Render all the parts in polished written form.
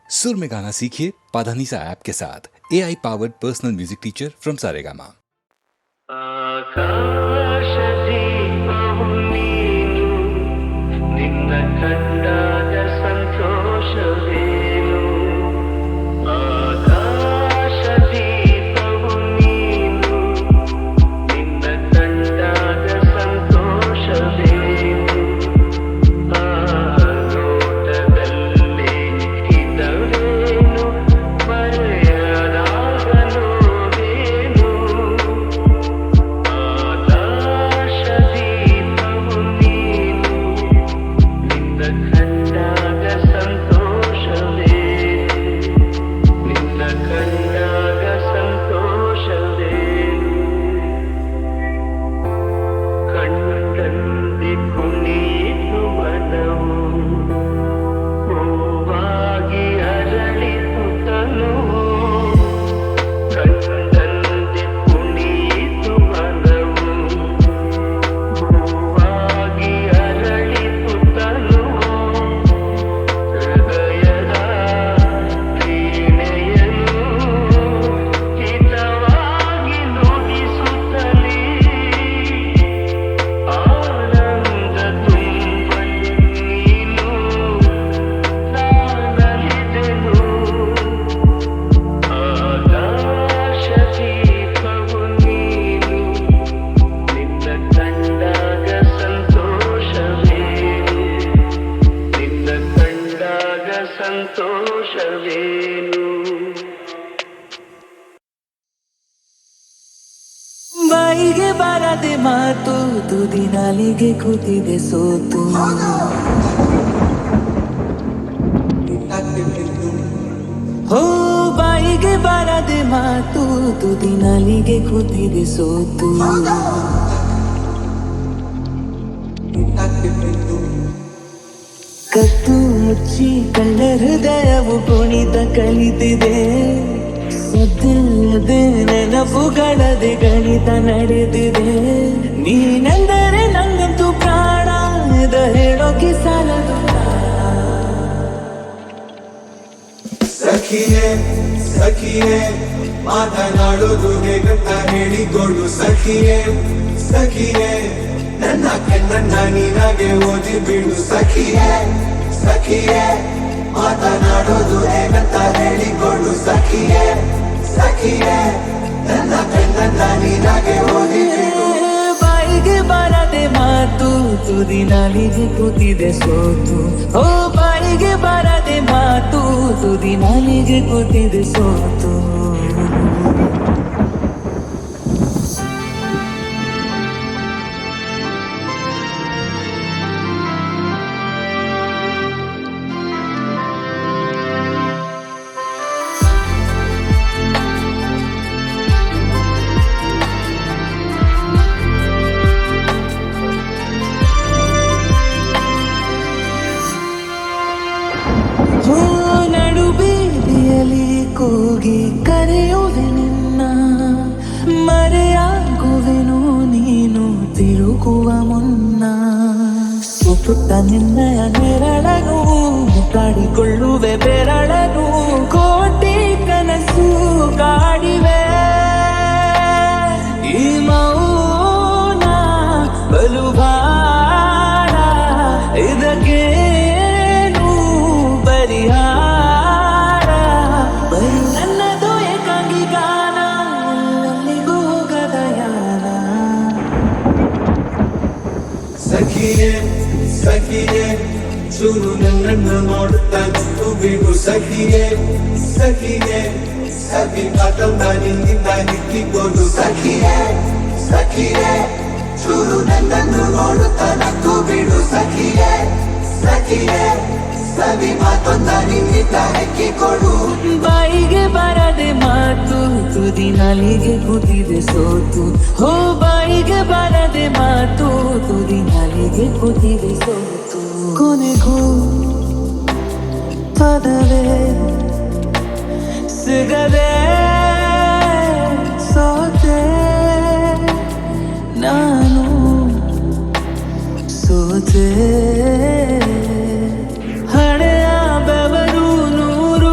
सुर में गाना सीखिए पाधानीसा ऐप के साथ AI powered personal music teacher from Saregama. ಬಾಯಿಗೆ ಬಾರದೆ ಮಾತು ತುದಿ ನಾಲಿಗೆ ಕೂತಿದೆ ಸೋತು ಹೋ ಬಾಯಿಗೆ ಬಾರದೆ ಮಾತು ತುದಿ ನಾಲಿಗೆ ಕೂತಿದೆ ಸೋತು ಕತ್ತು ಮುಚ್ಚಿ ಕಳ್ಳ ಹೃದಯವು ಕುಣಿತ ಕಲಿತಿದೆ ಸದ್ದಿಲ್ಲದೆ ನೆನಪುಗಳದೆ ಗಣಿತ ನಡೆದಿದೆ ನೀನೆಂದರೆ ನಂಗಂತೂ ಪ್ರಾಣ ಇದ ಹೇಳೋಕೆ ಸಾಲದು ಸಖಿಯೇ ಸಖಿಯೇ ಮಾತನಾಡೋದು ಹೇಗಂತ ಹೇಳಿಕೊಡು ಸಖಿಯೇ ಸಖಿಯೇ ನನ್ನ ಕಣ್ಣನ್ನ ನೀನಾಗೆ ಓದಿ ಬಿಡು ಸಖಿಯೇ ಸಖಿಯೇ ಮಾತನಾಡೋದು ಹೇಗಂತ ಹೇಳಿಕೊಡು ಸಖಿಯೇ ಸಖಿಯೇ ನನ್ನ ಕಣ್ಣನ್ನ ನೀನಾಗೆ ಓದಿ ಬಿಡು ಬಾಯಿಗೆ ಬಾರದೆ ಮಾತು ತುದಿ ನಾಲಿಗೆ ಕೂತಿದೆ ಸೋತು ಓ ಬಾಯಿಗೆ ಬಾರದೆ ಮಾತು ತುದಿ ನಾಲಿಗೆ ಕೂತಿದೆ ಸೋತು ನಡು ಬೀದಿಯಲ್ಲಿ ಕೂಗಿ ಕರೆಯುವೆ ನಿನ್ನ ಮರೆಯಾಗುವೆನು ನೀನು ತಿರುಗುವ ಮುನ್ನ ಸುತ್ತುತ್ತ ನಿನ್ನಯ ನೆರಳನು ಕಾಡಿಕೊಳ್ಳುವೆ ಬೆರಳನು ಕೋಟಿ ಕನಸು ಕಾಡಿವೆ ಈ ಮೌನ ಬಲುಬಾಳ ಇದಕ್ಕೆ ಪರಿಹಾರ ಬರೀ ನನ್ನದು ಏಕಾಂಗಿ ಗಾನ ಎಲ್ಲಿಗೂ ಹೋಗದ ಯಾನ ಸಖಿಯೇ ಸಖಿಯೇ ಚೂರು ನನ್ನನ್ನು ನೋಡುತ್ತಾ ಬಿಟ್ಟು ಬಿಡು ಸಖಿಯೇ ಸಖಿಯೇ ಸಖಿ ಮಾತನ್ನ ನಿನ್ನಿಂದ ನಿಕ್ಕಿಕೊಂಡು ಸಖಿಯೇ ಸಖಿಯೇ ಚೂರು ನನ್ನನ್ನು ನೋಡುತ್ತಾ ನಕ್ಕು ಬಿಡು ಸಖಿಯೇ ಸಖಿಯೇ ಸವಿ ಮಾತೊಂದ ನಿನ್ನಿಂದ ಹೆಕ್ಕಿಕೊಡು ಬಾಯಿಗೆ ಬಾರದೆ ಮಾತು ತುದಿ ನಾಲಿಗೆ ಕೂತಿದೆ ಸೋತು ಹೋ ಬಾಯಿಗೆ ಬಾರದೆ ಮಾತು ತುದಿ ನಾಲಿಗೆ ಕೂತಿದೆ ಸೋತು ಕೊನೆಗೂ ಪದವೇ ಸಿಗದೆ ಸೋತೆ ನಾನು ಸೋತೆ ಹಳೆಯ ಬೆವರು ನೂರು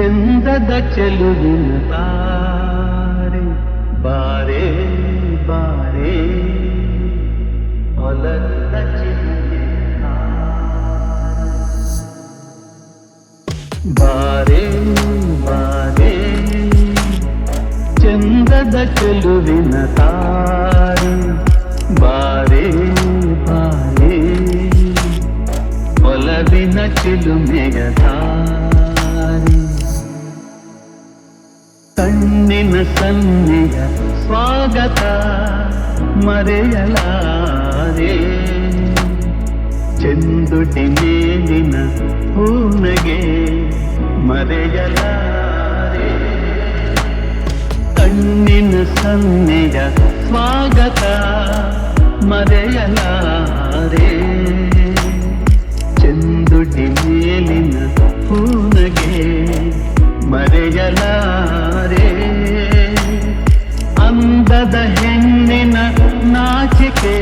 ಚಂದದ ಚೆಲುವಿನ ತಾರೆ ಬಾರೆ ಬಾರೆ ಹೊಲದ ಚಿಲುಮೆಯ ಬಾರೆ ಬಾರೆ ಚಂದದ ಚೆಲುವಿನ ತಾರೆ ಬಾರೆ ಬಾರೆ ಒಲವಿನ ಚಿಲುಮೆಯ ತಾರೆ ಕಣ್ಣಿನ ಸನ್ನೆಯ ಸ್ವಾಗತ ಮರೆಯಲಾರೆ ಚೆಂದುಟಿ ಮೇಲಿನ ಹೂನಗೆ ಮರೆಯಲಾರೆ ಕಣ್ಣಿನ ಸನ್ನೆಯ ಸ್ವಾಗತ ಮರೆಯಲಾರೆ ಚೆಂದುಟಿ ಮೇಲಿನ ಹೂನಗೆ ಮರೆಯಲಾರೆ ಅಂದದ ಹೆಣ್ಣಿನ ನಾಚಿಕೆ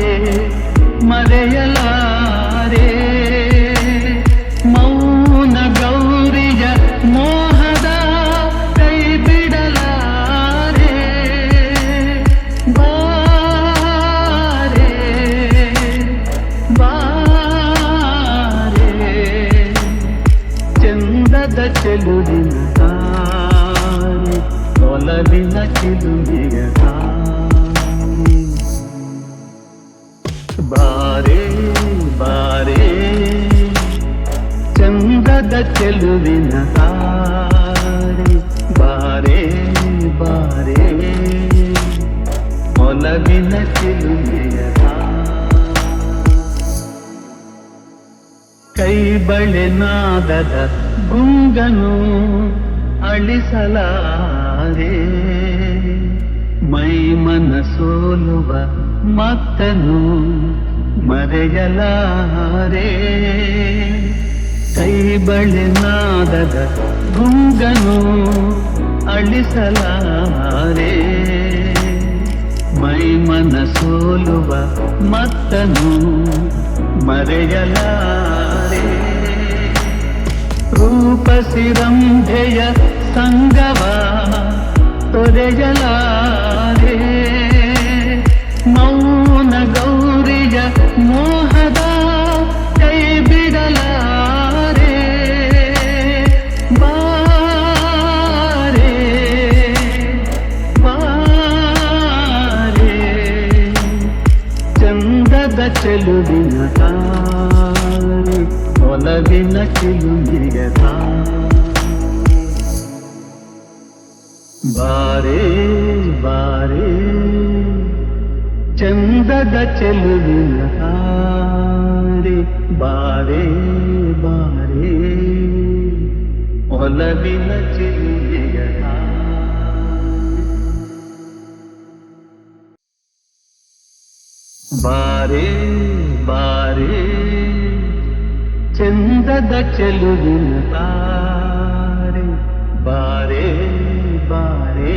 ಮರೆಯಲಾರೆ ಮೌನ ಗೌರಿಯ ಮೋಹದ ಕೈ ಬಿಡಲಾರೆ ಬಾರೆ ಬಾರೆ ಚಂದದ ಚೆಲುವಿನ ತಾರೆ ಒಲವಿನ ಚಿಲುಮೆಯ ತಾರೆ ಬಾರೆ ಬಾರೆ ಚಂದದ ಚೆಲುವಿನ ತಾರೆ ಬಾರೆ ಬಾರೆ ಒಲವಿನ ಚಿಲುಮೆಯ ಕೈ ಬಳೆ ನಾದದ ಗುಂಗನು ಅಳಿಸಲಾರೆ ಮೈ ಮನ ಸೋಲುವ ಮತ್ತನು ಮರೆಯಲಾರೆ ಕೈ ಬಳೆ ನಾದದ ಗುಂಗನು ಅಳಿಸಲಾರೆ ಮೈ ಮನ ಸೋಲುವ ಮತ್ತನು ಮರೆಯಲಾರೆ ರೂಪಸಿರಂಭೆಯ ಸಂಗವ ತೊರೆಯಲಾರೆ ಮೌನ ಗೌರಿಯ ಮೋಹದ ಕೈ ಬಿಡಲಾರೆ ಬಾರೆ ಬಾರೆ ಚಂದದ ಚೆಲುವಿನ ತಾರೆ ಒಲವಿನ ಚಿಲುಮೆಯ ಬಾರೆ ಬಾರೆ ಚಂದದ ಚೆಲುವಿನ ತಾರೆ ಬಾರೆ ಬಾರೆ ಒಲವಿನ ಚಿಲುಮೆಯ ಬಾರೆ ಬಾರೆ ಚಂದದ ಚೆಲುವಿನ ತಾರೆ ಬಾರೆ ಬಾರೆ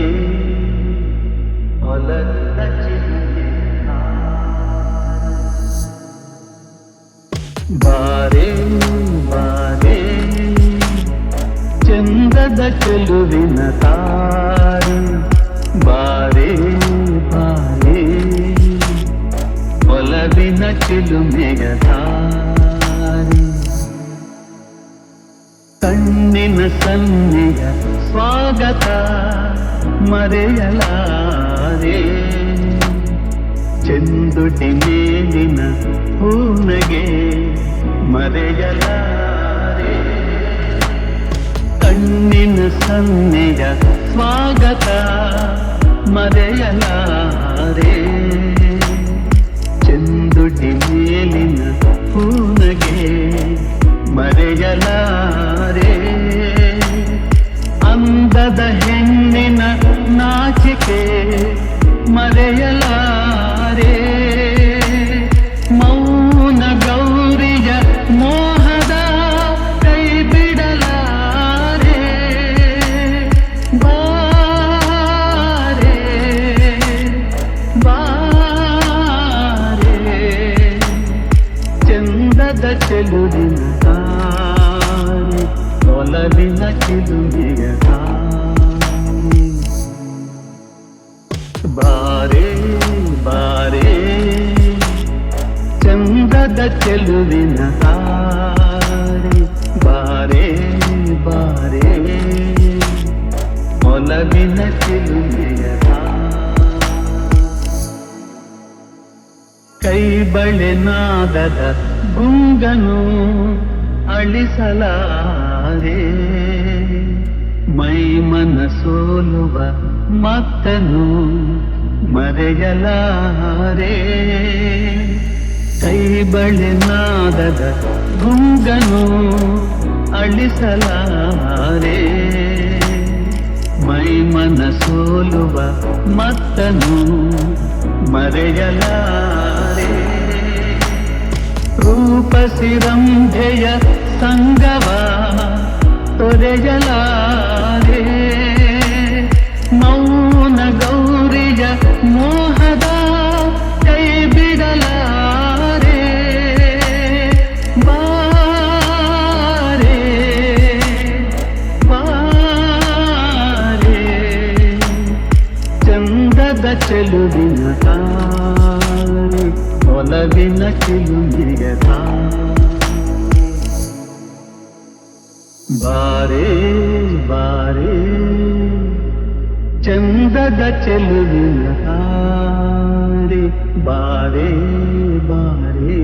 ಒಲವಿನ ಚಿಲುಮೆಯ ಬಾರೆ ಬಾರೆ ಚಂದದ ಚೆಲುವಿನ ತಾರೆ ಬಾರೆ ಬಾರೆ ಒಲವಿನ ಚಿಲುಮೆಯ ತಾರೆ ಕಣ್ಣಿನ ಸನ್ನೆಯ ಸ್ವಾಗತ ಮರೆಯಲಾರೆ ಚೆಂದುಟಿ ಮೇಲಿನ ಹೂನಗೆ ಮರೆಯಲಾರೆ ಕಣ್ಣಿನ ಸನ್ನೆಯ ಸ್ವಾಗತ ಮರೆಯಲಾರೆ ಚೆಂದುಟಿ ಮೇಲಿನ ಹೂನಗೆ ಮರೆಯಲಾರೆ ಅಂದದ ಹೆಣ್ಣಿನ ನಾಚಿಕೆ ಮರೆಯಲಾರೆ ಮೌನ ಗೌರಿಯ ಮೋಹದ ಕೈ ಬಿಡಲಾರೆ ಬಾರೆ ಬಾರೆ ಚಂದದ ಚೆಲುವಿನ ತಾರೆ ಒಲವಿನ ಚಿಲುಮೆಯ ತಾಯಿ. ಬಾರೆ ಬಾರೆ ಚಂದದ ಚೆಲುವಿನ ತಾರೆ, ಬಾರೆ ಬಾರೆ ಒಲವಿನ ಚಿಲುಮೆಯ ಕೈ ಬಳೆ ನಾದದ ಗುಂಗನು ಅಳಿಸಲಾರೆ, ಮೈ ಮನ ಸೋಲುವ ಮತ್ತನು ಮರೆಯಲಾರೆ. ಕೈ ಬಳೆ ನಾದದ ಗುಂಗನು ಅಳಿಸಲಾರೆ, ಮೈ ಮನ ಸೋಲುವ ಮತ್ತನು ಮರೆಯಲಾರೆ. ರೂಪಸಿರಂಭೆಯ ಸಂಗವ ತೊರೆಯಲಾರೆ, ಮೌನ ಗೌರಿಯ ಮೋಹದ ಕೈ ಬಿಡಲಾರೆ. ಬಾರೆ ಬಾರೆ ಚಂದದ ಚೆಲುವಿನ ತಾಯಿ, ಒಲವಿನ ಚಿಲುಮೆಯ ತಾಯಿ. ಬಾರೆ ಬಾರೆ ಚಂದದ ಚೆಲುವಿನ ತಾರೆ, ಬಾರೆ ಬಾರೆ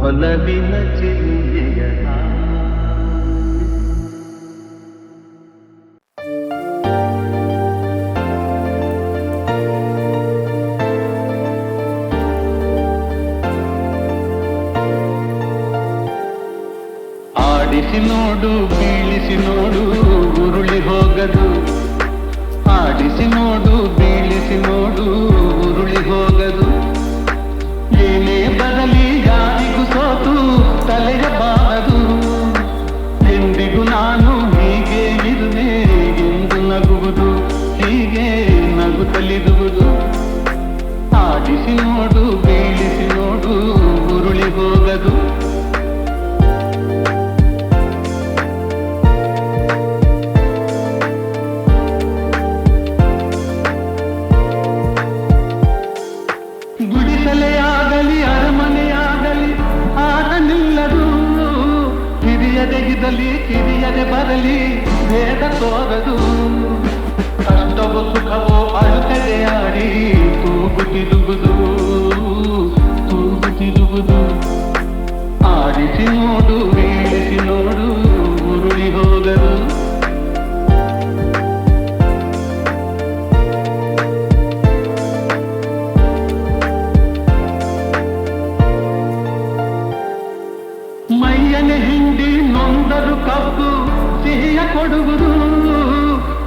ಒಲವಿನ ಚಿಲುಮೆಯ ತಾಯಿ. ಆಡಿಸಿ ನೋಡು ಬೀಳಿಸಿ ನೋಡು ಉರುಳಿ ಹೋಗದು, ಆಡಿಸಿ ನೋಡು ಬೀಳಿಸಿ ನೋಡು ಉರುಳಿ ಹೋಗದು. ಏನೇ ಬರಲಿ ಯಾರಿಗೂ ಸೋತು ತಲೆಯಬಾರದು, ಎಂದಿಗೂ ನಾನು ಹೀಗೆ ಇರುವೆ ಎಂದು ನಗುವುದು, ಹೀಗೆ ನಗುತ್ತಲಿರುವುದು. ಆಡಿಸಿ ನೋಡು ಬೀಳಿಸಿ ನೋಡು ಉರುಳಿ ಹೋಗದು. ಗುಡಿಸಲೆಯಾಗಲಿ ಅರಮನೆಯಾಗಲಿ ಆಟ ನಿಲ್ಲದು, ಹಿರಿಯದೆಗಿದಲಿ ಕಿರಿಯದೆ ಬರಲಿ ಭೇದ ತೋರದು. ಕಷ್ಟವೋ ಸುಖವೋ ಅಳುತ್ತದೆ ಆಡಿ ತೂಗುತ್ತಿರುವುದು, ತೂಗುತ್ತಿರುವುದು. ಆಡಿಸಿ ನೋಡು ಬೀಳಿಸಿ ನೋಡು ಉರುಳಿ ಹೋಗದು. ಮೈಯನೆ ಹಿಂಡಿ ನೊಂದರು ಕಬ್ಬು ಸಿಹಿಯ ಕೊಡುವುದು,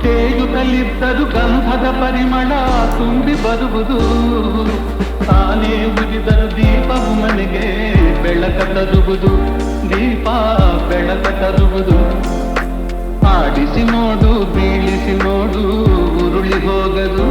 ತೇಗುತ್ತಲಿದ್ದರು ಗಂಧದ ಪರಿಮಳ ತುಂಬಿ ಬರುವುದು. ತಾನೇ ಉರಿದರು ದೀಪವು ಮನೆಗೆ ಬೆಳಕ ತರುವುದು, ದೀಪ ಬೆಳಕ ತರುವುದು. ಆಡಿಸಿ ನೋಡು ಬೀಳಿಸಿ ನೋಡು ಉರುಳಿ ಹೋಗದು.